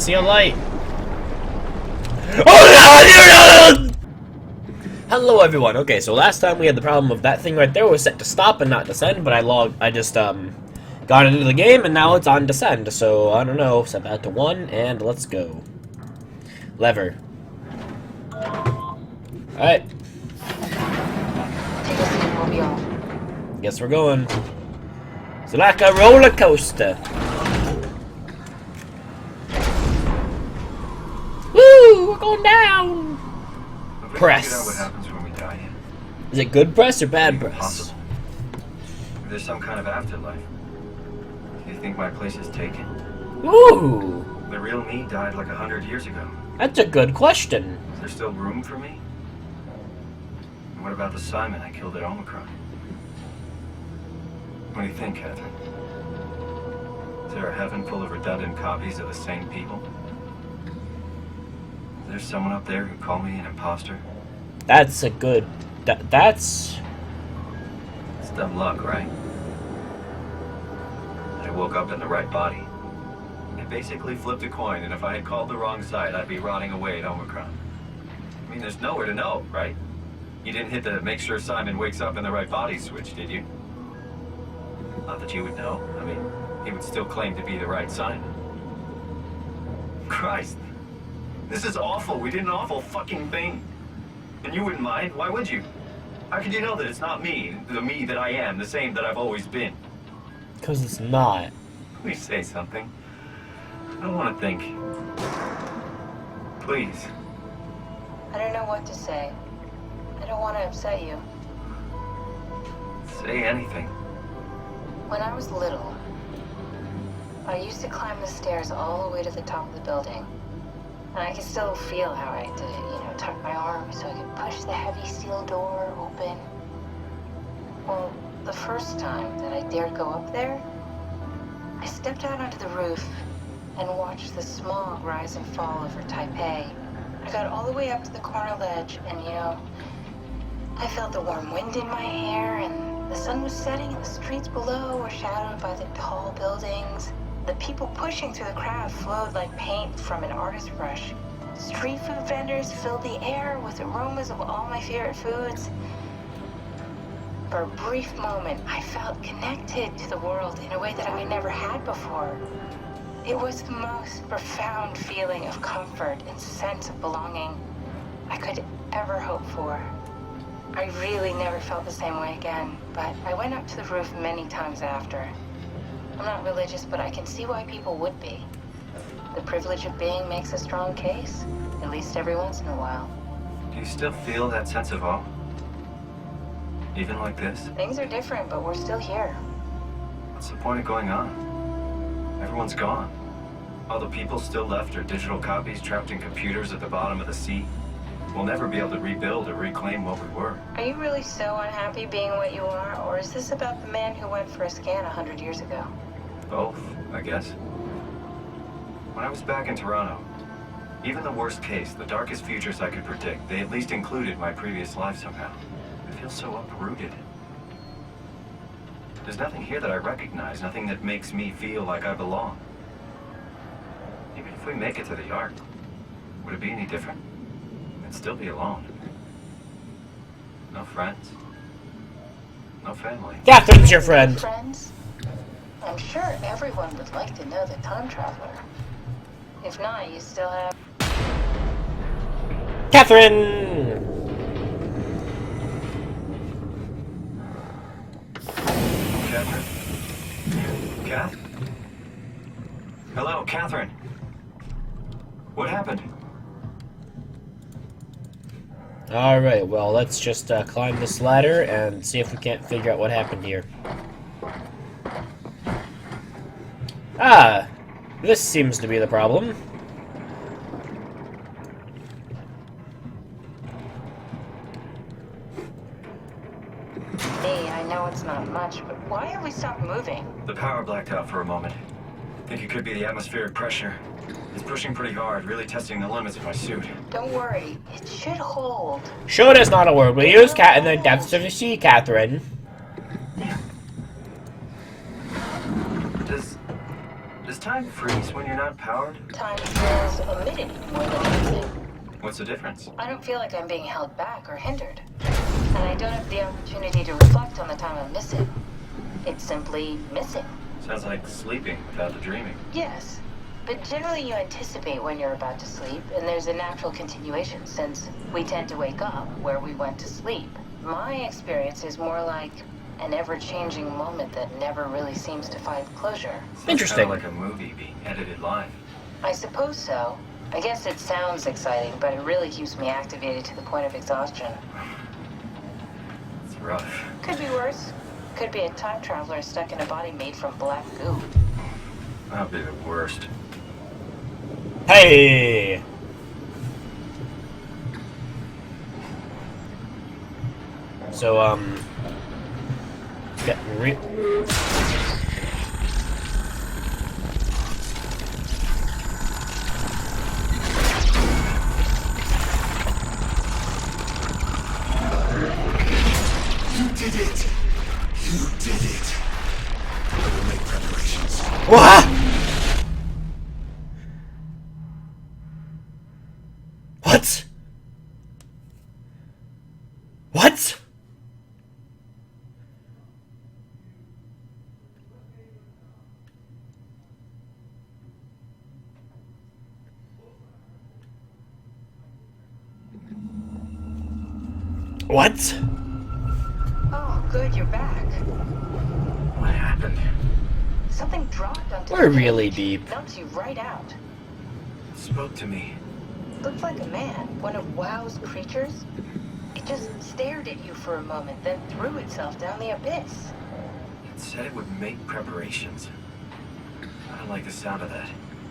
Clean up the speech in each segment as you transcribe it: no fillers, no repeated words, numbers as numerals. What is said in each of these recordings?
See a light. Oh no! Hello everyone. Okay, so last time we had the problem of that thing right there was set to stop and not descend, but I just got into the game and now it's on descend. So I don't know, set that to 1 and let's go. Lever. Alright. Guess we're going. It's like a roller coaster. Woo! We're going down! Press. What happens when we die? Is it good press or bad press? Possible. If there's some kind of afterlife. Do you think my place is taken? Ooh! The real me died like 100 years ago. That's a good question. Is there still room for me? And what about the Simon I killed at Omicron? What do you think, Catherine? Is there a heaven full of redundant copies of the same people? Is there someone up there who called me an imposter? That's a good... That's... It's dumb luck, right? I woke up in the right body. I basically flipped a coin, and if I had called the wrong side, I'd be rotting away at Omicron. I mean, there's nowhere to know, right? You didn't hit the make sure Simon wakes up in the right body switch, did you? Not that you would know. I mean, he would still claim to be the right Simon. Christ. This is awful. We did an awful fucking thing. And you wouldn't mind? Why would you? How could you know that it's not me, the me that I am, the same that I've always been? Because it's not. Please say something. I don't want to think. Please. I don't know what to say. I don't want to upset you. Say anything. When I was little, I used to climb the stairs all the way to the top of the building. And I can still feel how I had to, tuck my arm so I could push the heavy steel door open. Well, the first time that I dared go up there, I stepped out onto the roof and watched the smog rise and fall over Taipei. I got all the way up to the corner ledge and, I felt the warm wind in my hair and the sun was setting and the streets below were shadowed by the tall buildings. The people pushing through the crowd flowed like paint from an artist's brush. Street food vendors filled the air with aromas of all my favorite foods. For a brief moment, I felt connected to the world in a way that I never had before. It was the most profound feeling of comfort and sense of belonging I could ever hope for. I really never felt the same way again, but I went up to the roof many times after. I'm not religious, but I can see why people would be. The privilege of being makes a strong case, at least every once in a while. Do you still feel that sense of awe? Even like this? Things are different, but we're still here. What's the point of going on? Everyone's gone. All the people still left are digital copies trapped in computers at the bottom of the sea. We'll never be able to rebuild or reclaim what we were. Are you really so unhappy being what you are, or is this about the man who went for a scan 100 years ago? Both, I guess. When I was back in Toronto, even the worst case, the darkest futures I could predict, they at least included my previous life somehow. I feel so uprooted. There's nothing here that I recognize, nothing that makes me feel like I belong. Even if we make it to the Ark, would it be any different? I'd still be alone. No friends. No family. Catherine's your friend. Friends? I'm sure everyone would like to know the time traveler. If not, you still have... Catherine! Catherine? Kath? Hello, Catherine. What happened? Alright, well, let's just climb this ladder and see if we can't figure out what happened here. Ah! This seems to be the problem. Hey, I know it's not much, but why have we stopped moving? The power blacked out for a moment. Think it could be the atmospheric pressure. It's pushing pretty hard, really testing the limits of my suit. Don't worry, it should hold. Should is not a word we use, cat in the depths of the sea, Catherine. Does time freeze when you're not powered? Time feels omitted more than anything. What's the difference? I don't feel like I'm being held back or hindered. And I don't have the opportunity to reflect on the time I'm missing. It's simply missing. Sounds like sleeping without the dreaming. Yes. But generally you anticipate when you're about to sleep, and there's a natural continuation since we tend to wake up where we went to sleep. My experience is more like an ever-changing moment that never really seems to find closure. Interesting. Kind of like a movie being edited live. I suppose so. I guess it sounds exciting, but it really keeps me activated to the point of exhaustion. It's rough. Could be worse. Could be a time traveler stuck in a body made from black goo. That'd be the worst. Hey! So, getting You did it! You did it! I will make preparations. What? What? What? What? Oh, good, you're back. What happened? Something dropped onto We're the really page. deep. Knocked you right out. It spoke to me. Looked like a man, one of WoW's creatures. It just stared at you for a moment, then threw itself down the abyss. It said it would make preparations. I don't like the sound of that.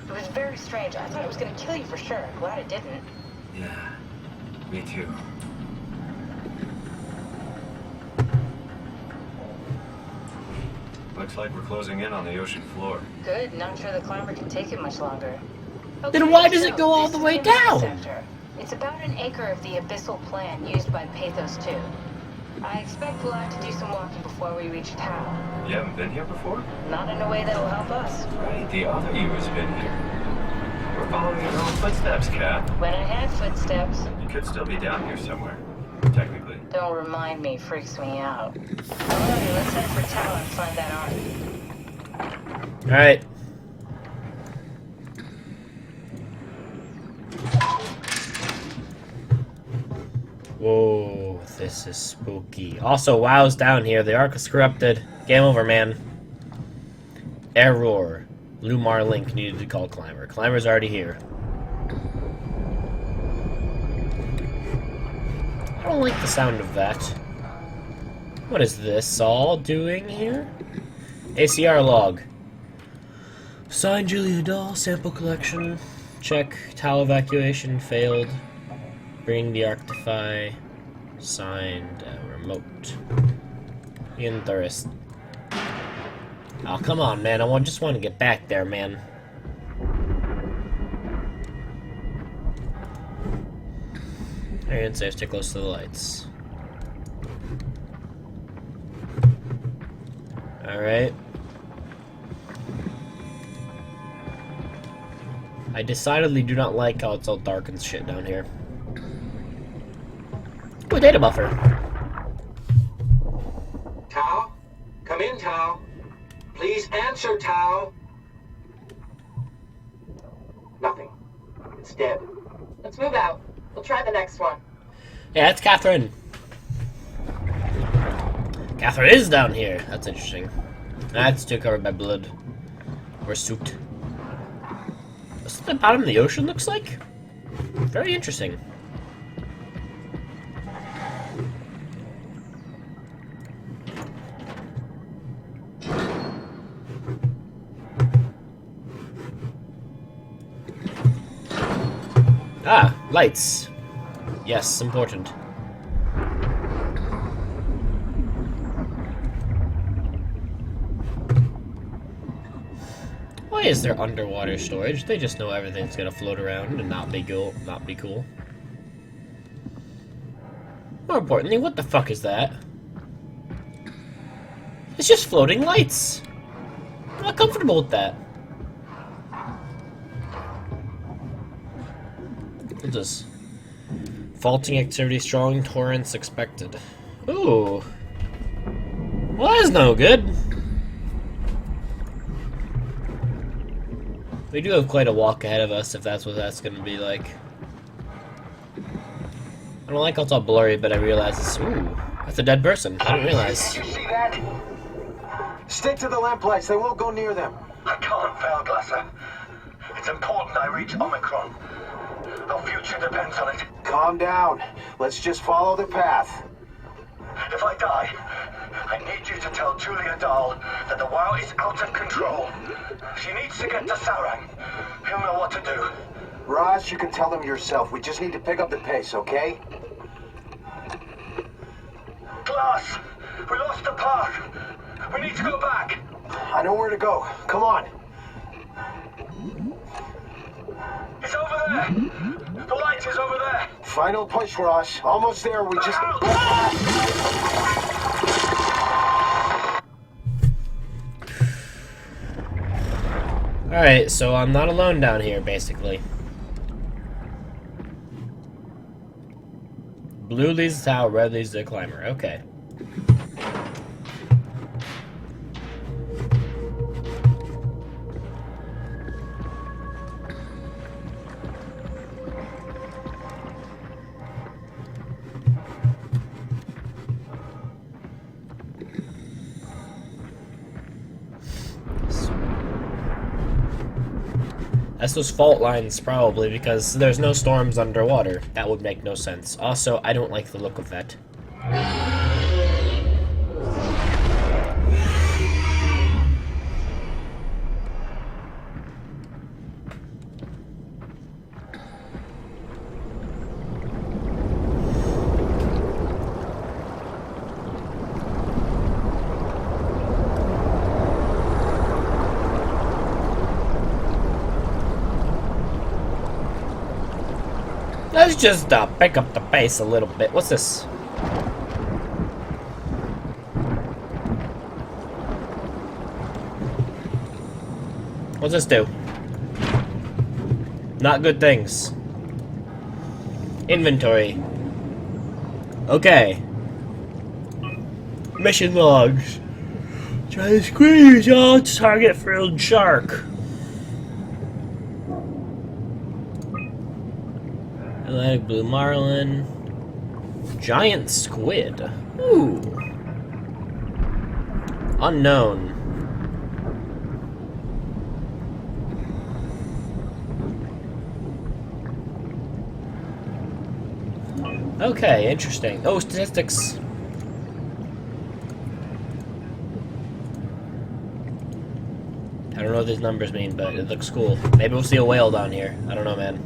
It was very strange. I thought it was going to kill you for sure. Glad it didn't. Yeah, me too. Looks like we're closing in on the ocean floor. Good. Not sure the climber can take it much longer. Then why does it so go all this the is way the main down? sector. It's about an acre of the abyssal plan used by Pathos 2. I expect we'll have to do some walking before we reach town. You haven't been here before? Not in a way that'll help us. Right, the other you has been here. We're following your own footsteps, Cap. When I had footsteps, You could still be down here somewhere, technically. don't remind me, freaks me out. Alright, let's head for town and find that ark. Alright. Whoa, this is spooky. Also, WoW's down here. The Ark is corrupted. Game over, man. Error. Lumar Link needed to call Climber. Climber's already here. I don't like the sound of that. What is this all doing here? ACR log. Signed Julia Doll, sample collection. Check. Towel evacuation failed. Bring the Arctify. Signed. Remote. Interest. Oh, come on, man. just want to get back there, man. And safe, stay close to the lights. Alright. I decidedly do not like how it's all dark and shit down here. Ooh, a data buffer. Tao? Come in, Tao. Please answer, Tao. Nothing. It's dead. Let's move out. We'll try the next one. Yeah, that's Catherine. Catherine is down here. That's interesting. That's still covered by blood. Or soot. That's what the bottom of the ocean looks like? Very interesting. Ah, lights. Yes, important. Why is there underwater storage? They just know everything's gonna float around and not be cool. More importantly, what the fuck is that? It's just floating lights. I'm not comfortable with that. What's this? Faulting activity strong, torrents expected. Ooh. Well, that's no good. We do have quite a walk ahead of us, if that's what that's gonna be like. I don't like how it's all blurry, but I realize it's... Ooh, that's a dead person. I didn't realize. Did you see that? Stick to the lamplights. They won't go near them. I can't, Failglasser. It's important I reach Omicron. Our future depends on it. Calm down. Let's just follow the path. If I die, I need you to tell Julia Dahl that the WoW is out of control. She needs to get to Sarang. He'll know what to do. Raj, you can tell them yourself. We just need to pick up the pace, okay? Glass! We lost the path! We need to go back! I know where to go. Come on. It's over there! The light is over there! Final push, Raj. Almost there. We just... Alright, so I'm not alone down here, basically. Blue leads the tower, red leads the climber. Okay. That's those fault lines, probably, because there's no storms underwater. That would make no sense. Also, I don't like the look of that. Let's just pick up the pace a little bit. What's this? What's this do? Not good things. Inventory. Okay. Mission logs. Try to squeeze out target frilled shark. Atlantic blue marlin. Giant squid. Ooh. Unknown. Okay, interesting. Oh, statistics. I don't know what these numbers mean, but it looks cool. Maybe we'll see a whale down here. I don't know, man.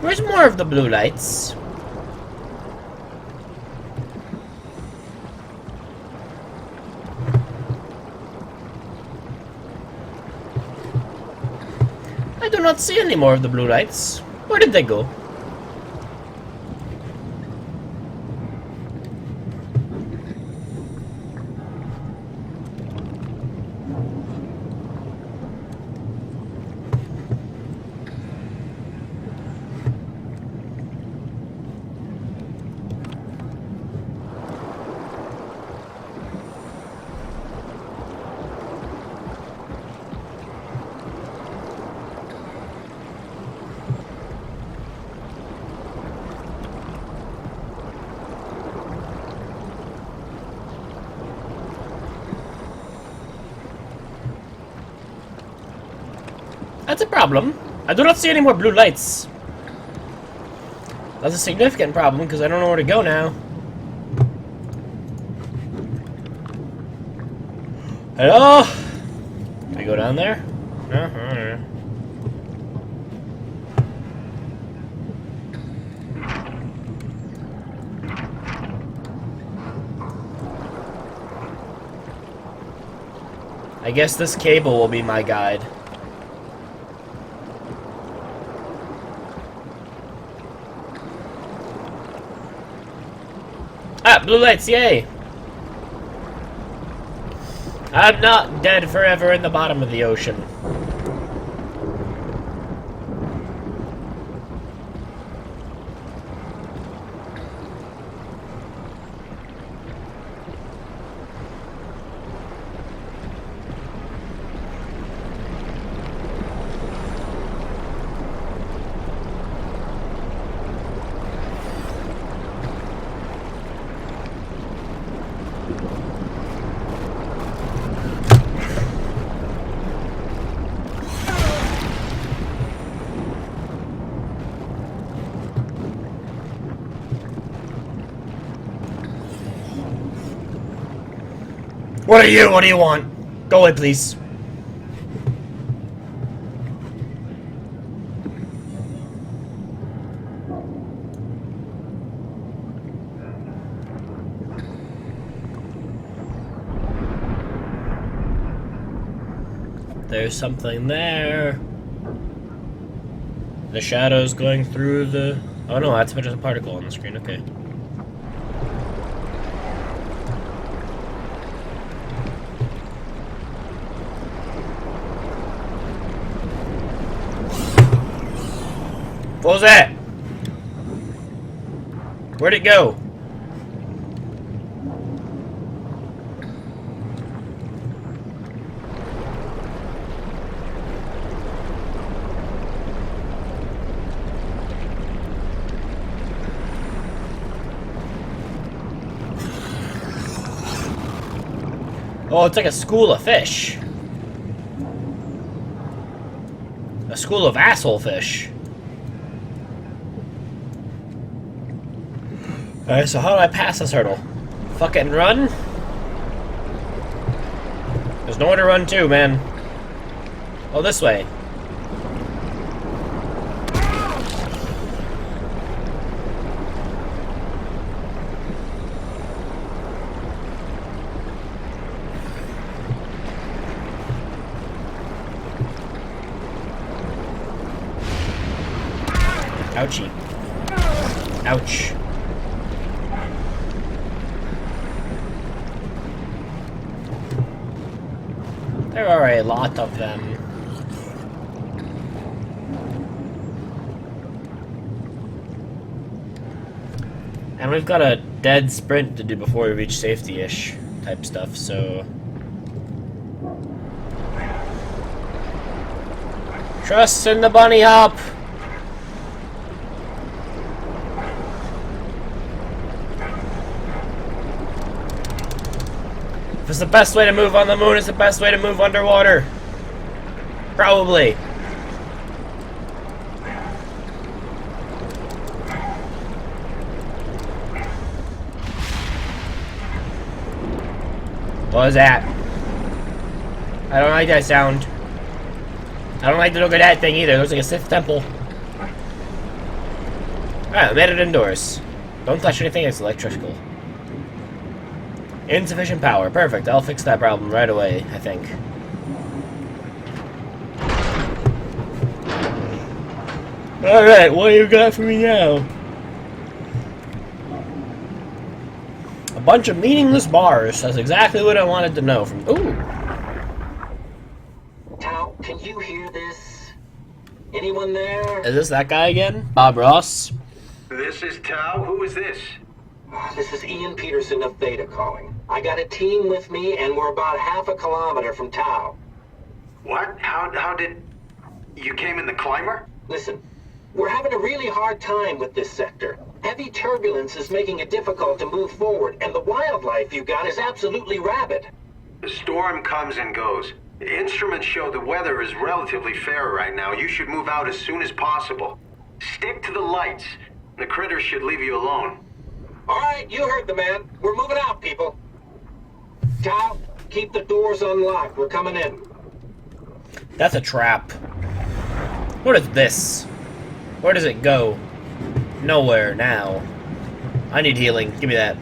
Where's more of the blue lights? I do not see any more of the blue lights. Where did they go? That's a problem. I do not see any more blue lights. That's a significant problem because I don't know where to go now. Hello? Can we go down there? No. I guess this cable will be my guide. Ah, blue lights, yay! I'm not dead forever in the bottom of the ocean. What are you? What do you want? Go away, please. There's something there. The shadow's going through the... Oh no, that's just a particle on the screen, okay. What was that? Where'd it go? Oh, it's like a school of fish. A school of asshole fish. Alright, so how do I pass this hurdle? Fuck it and run? There's nowhere to run to, man. Oh, this way. Ouchie. Ouch. There are a lot of them. And we've got a dead sprint to do before we reach safety-ish type stuff, so... Trust in the bunny hop! If it's the best way to move on the moon, it's the best way to move underwater. Probably. What was that? I don't like that sound. I don't like the look of that thing either. It looks like a Sith temple. Alright, I made it indoors. Don't touch anything, it's electrical. Insufficient power. Perfect. I'll fix that problem right away, I think. Alright, what you got for me now? A bunch of meaningless bars. That's exactly what I wanted to know from... Ooh! Tao, can you hear this? Anyone there? Is this that guy again? Bob Ross? This is Tao. Who is this? This is Ian Peterson of Theta calling. I got a team with me, and we're about half a kilometer from Tao. What? How did... You came in the climber? Listen, we're having a really hard time with this sector. Heavy turbulence is making it difficult to move forward, and the wildlife you got is absolutely rabid. The storm comes and goes. The instruments show the weather is relatively fair right now. You should move out as soon as possible. Stick to the lights. The critters should leave you alone. All right, you heard the man. We're moving out, people. Tao, keep the doors unlocked. We're coming in. That's a trap. What is this? Where does it go? Nowhere now. I need healing. Give me that.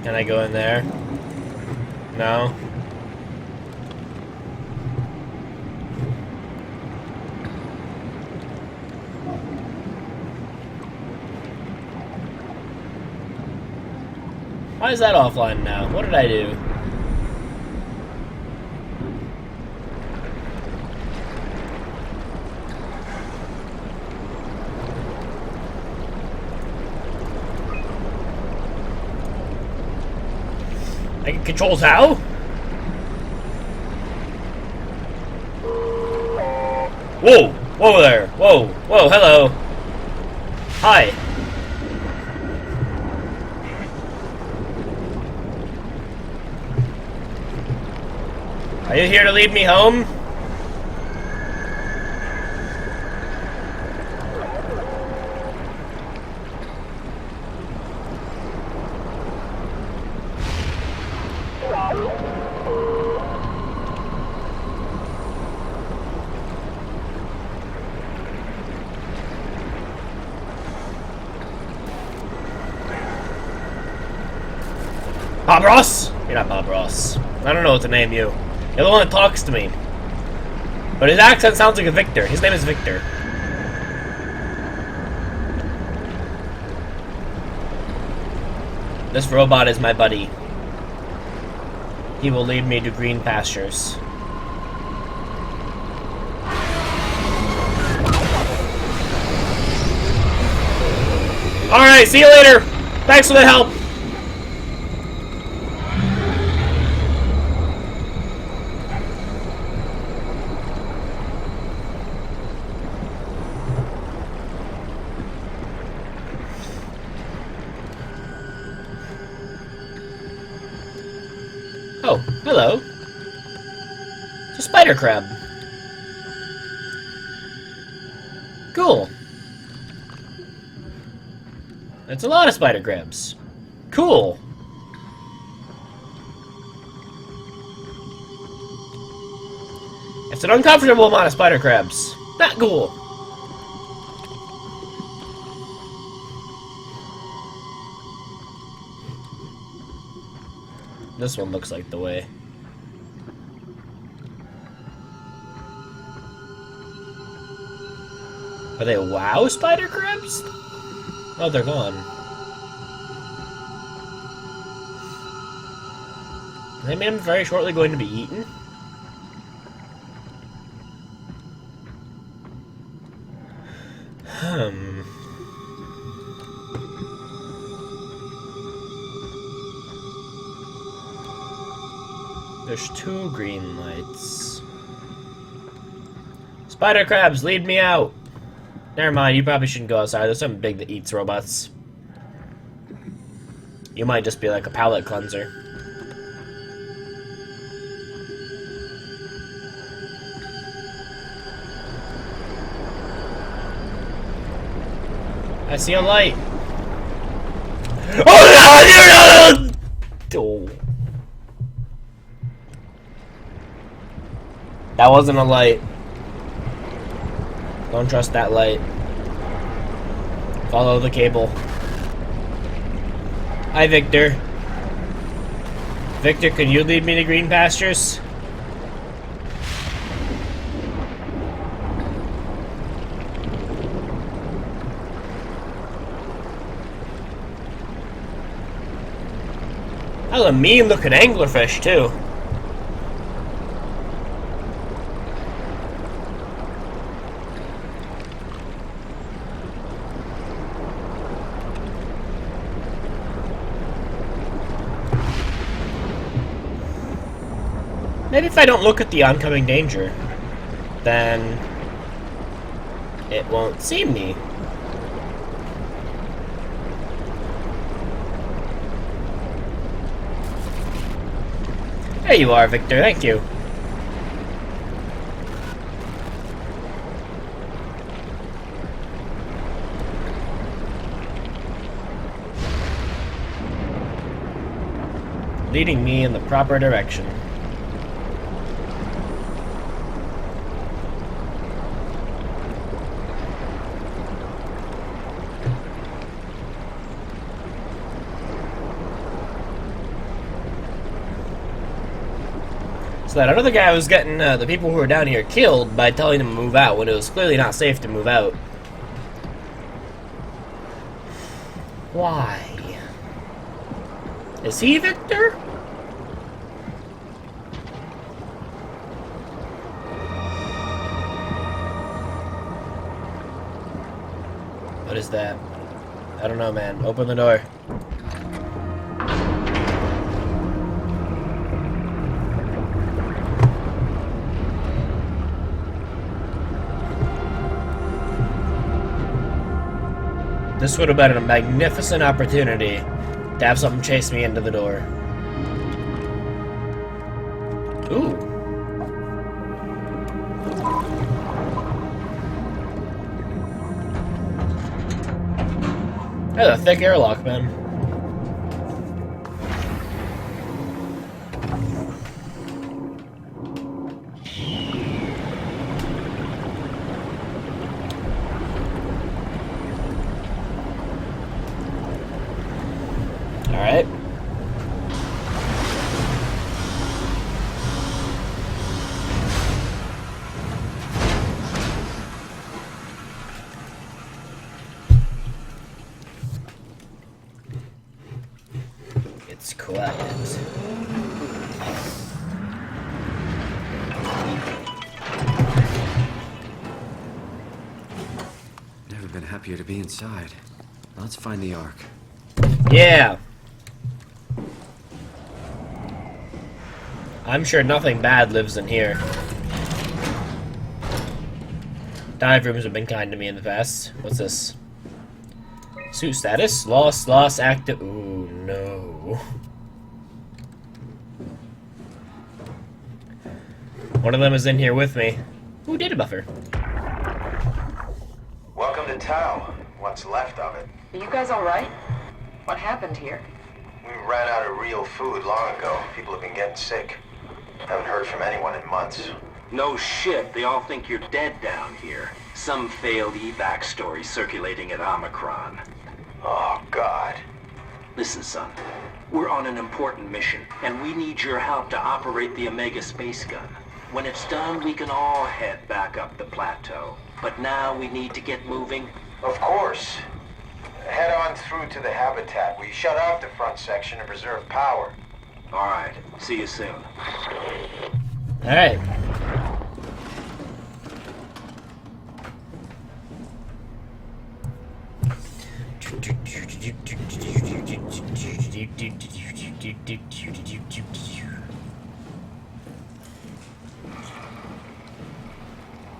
Can I go in there? No. Why is that offline now? What did I do? I can control how? Whoa! Whoa there! Whoa! Whoa, hello! Hi! Are you here to lead me home? Bob Ross? You're not Bob Ross. I don't know what to name you. You're the one that talks to me. But his accent sounds like a Victor. His name is Victor. This robot is my buddy. He will lead me to green pastures. Alright, see you later! Thanks for the help! Oh, hello. It's a spider crab. Cool. That's a lot of spider crabs. Cool. It's an uncomfortable amount of spider crabs. Not cool. This one looks like the way. Are they WoW spider crabs? Oh, they're gone. Are they very shortly going to be eaten? There's 2 green lights. Spider crabs, lead me out! Never mind, you probably shouldn't go outside. There's something big that eats robots. You might just be like a palate cleanser. I see a light. Oh no! Oh. That wasn't a light. Don't trust that light. Follow the cable. Hi, Victor. Victor, can you lead me to green pastures? That was a mean-looking anglerfish, too. Maybe if I don't look at the oncoming danger, then it won't see me. There you are, Victor. Thank you. Leading me in the proper direction. So that other guy was getting the people who were down here killed by telling them to move out when it was clearly not safe to move out. Why? Is he Victor? What is that? I don't know, man. Open the door. This would have been a magnificent opportunity to have something chase me into the door. Ooh. That's a thick airlock, man. Alright. It's quiet. Never been happier to be inside. Let's find the Ark. Yeah. I'm sure nothing bad lives in here. Dive rooms have been kind to me in the past. What's this? Suit status? Lost, active. Ooh, no. One of them is in here with me. Ooh, data buffer. Welcome to town. What's left of it. Are you guys alright? What happened here? We ran out of real food long ago. People have been getting sick. Haven't heard from anyone in months. No shit, they all think you're dead down here. Some failed evac story circulating at Omicron. Oh, God. Listen, son. We're on an important mission, and we need your help to operate the Omega space gun. When it's done, we can all head back up the plateau. But now we need to get moving. Of course. Head on through to the habitat. We shut off the front section to preserve power. All right. See you soon. Alright.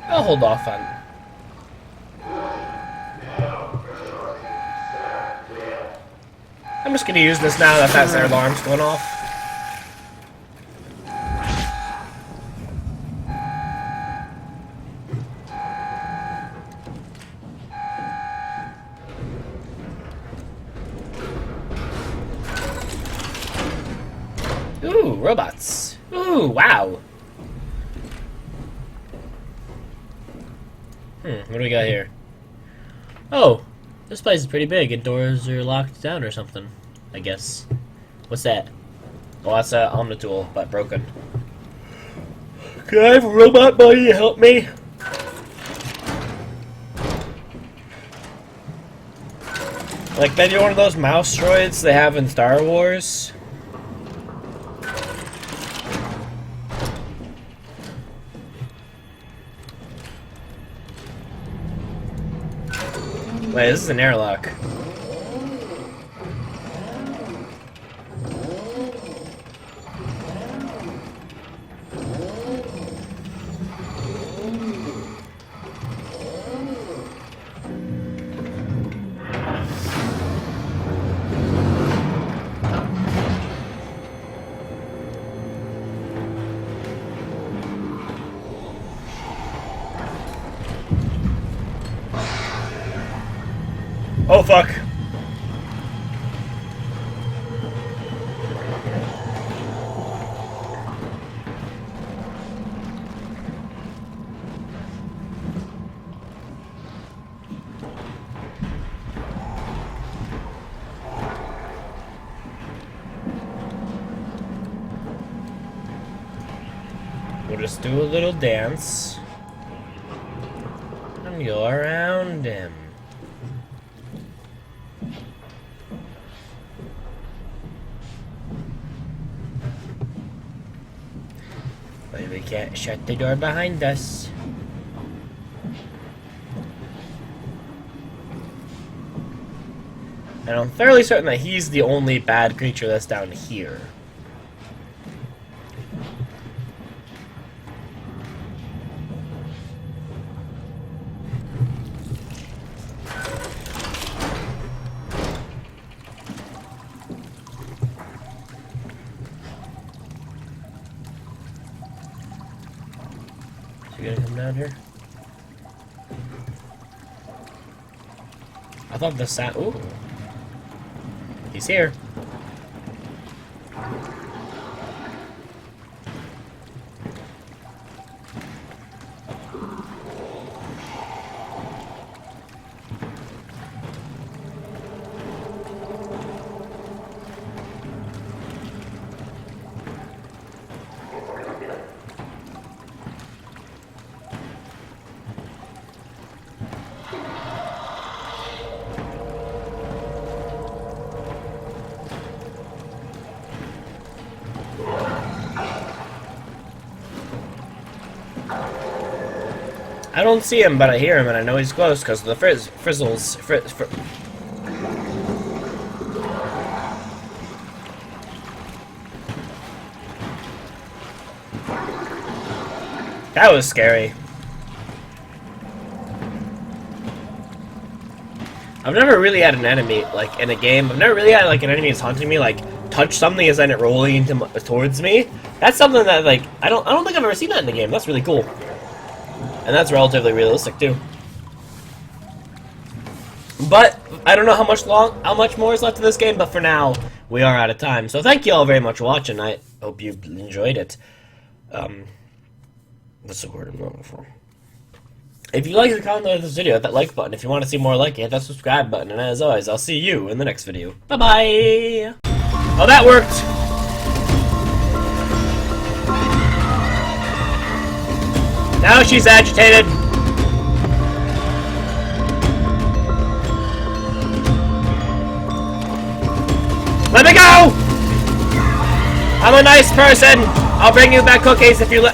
I'll hold off on. I'm just gonna use this now that their alarm's going off. Ooh, robots. Ooh, wow. What do we got here? Oh, this place is pretty big and doors are locked down or something, I guess. What's that? Oh, that's a Omnitool, but broken. Can I have a robot buddy to help me? Like maybe one of those mouse droids they have in Star Wars? Wait, this is an airlock. Oh fuck. just do a little dance. And go around him. But we can't shut the door behind us. And I'm fairly certain that he's the only bad creature that's down here. Is he gonna come down here? I thought the sound. Ooh. He's here. I don't see him, but I hear him, and I know he's close because the frizzles. That was scary. I've never really had an enemy, like, in a game. I've never really had, like, an enemy that's haunting me, like, touch something and then it rolling towards me. That's something that, like, I don't think I've ever seen that in the game. That's really cool. And that's relatively realistic, too. But, I don't know how much more is left in this game, but for now, we are out of time. So thank you all very much for watching. I hope you enjoyed it. What's the word I'm going for? If you like the content of this video, hit that like button. If you want to see more like it, hit that subscribe button. And as always, I'll see you in the next video. Bye-bye! Oh, that worked! Now she's agitated. Let me go! I'm a nice person. I'll bring you back cookies if you let.